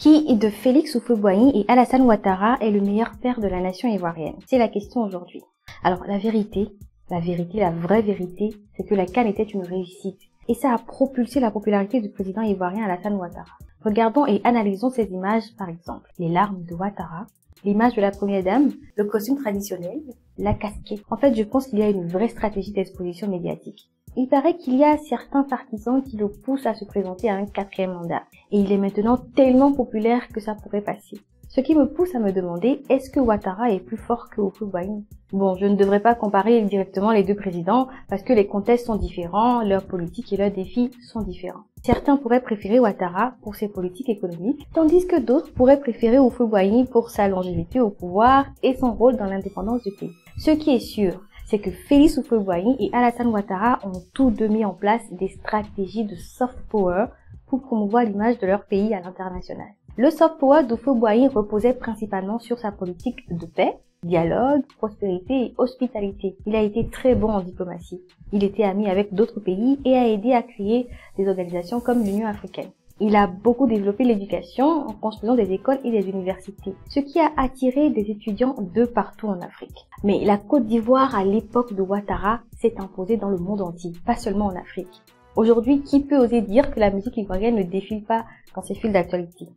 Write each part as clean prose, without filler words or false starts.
Qui de Félix Houphouët-Boigny et Alassane Ouattara est le meilleur père de la nation ivoirienne? C'est la question aujourd'hui. Alors la vraie vérité, c'est que la CAN était une réussite. Et ça a propulsé la popularité du président ivoirien Alassane Ouattara. Regardons et analysons ces images par exemple. Les larmes de Ouattara, l'image de la première dame, le costume traditionnel, la casquette. En fait, je pense qu'il y a une vraie stratégie d'exposition médiatique. Il paraît qu'il y a certains partisans qui le poussent à se présenter à un 4e mandat. Et il est maintenant tellement populaire que ça pourrait passer. Ce qui me pousse à me demander, est-ce que Ouattara est plus fort que Houphouët-Boigny? Bon, je ne devrais pas comparer directement les deux présidents parce que les contextes sont différents, leurs politiques et leurs défis sont différents. Certains pourraient préférer Ouattara pour ses politiques économiques, tandis que d'autres pourraient préférer Houphouët-Boigny pour sa longévité au pouvoir et son rôle dans l'indépendance du pays. Ce qui est sûr, c'est que Félix Houphouët-Boigny et Alassane Ouattara ont tous deux mis en place des stratégies de soft power pour promouvoir l'image de leur pays à l'international. Le soft power d'Houphouët-Boigny reposait principalement sur sa politique de paix, dialogue, prospérité et hospitalité. Il a été très bon en diplomatie. Il était ami avec d'autres pays et a aidé à créer des organisations comme l'Union africaine. Il a beaucoup développé l'éducation en construisant des écoles et des universités, ce qui a attiré des étudiants de partout en Afrique. Mais la Côte d'Ivoire à l'époque de Ouattara s'est imposée dans le monde entier, pas seulement en Afrique. Aujourd'hui, qui peut oser dire que la musique ivoirienne ne défile pas dans ses fils d'actualité?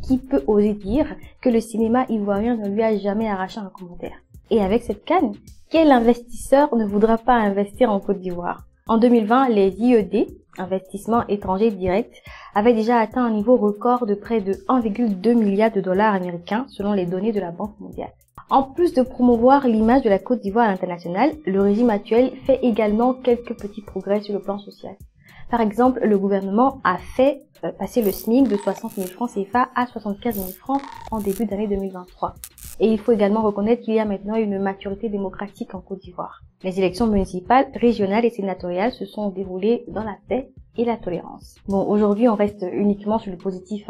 Qui peut oser dire que le cinéma ivoirien ne lui a jamais arraché un commentaire? Et avec cette CAN, quel investisseur ne voudra pas investir en Côte d'Ivoire? En 2020, les IED, investissements étrangers directs, avaient déjà atteint un niveau record de près de 1,2 milliard de dollars américains selon les données de la Banque mondiale. En plus de promouvoir l'image de la Côte d'Ivoire à l'international, le régime actuel fait également quelques petits progrès sur le plan social. Par exemple, le gouvernement a fait passer le SMIC de 60 000 francs CFA à 75 000 francs en début d'année 2023. Et il faut également reconnaître qu'il y a maintenant une maturité démocratique en Côte d'Ivoire. Les élections municipales, régionales et sénatoriales se sont déroulées dans la paix et la tolérance. Bon, aujourd'hui, on reste uniquement sur le positif,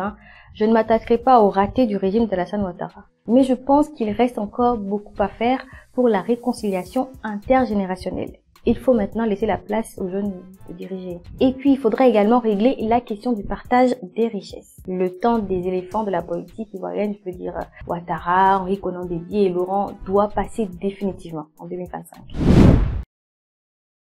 Je ne m'attaquerai pas au raté du régime d'Alassane Ouattara. Mais je pense qu'il reste encore beaucoup à faire pour la réconciliation intergénérationnelle. Il faut maintenant laisser la place aux jeunes de diriger. Et puis, il faudra également régler la question du partage des richesses. Le temps des éléphants de la politique ivoirienne, je veux dire Ouattara, Henri Konan Bédié et Laurent, doit passer définitivement en 2025.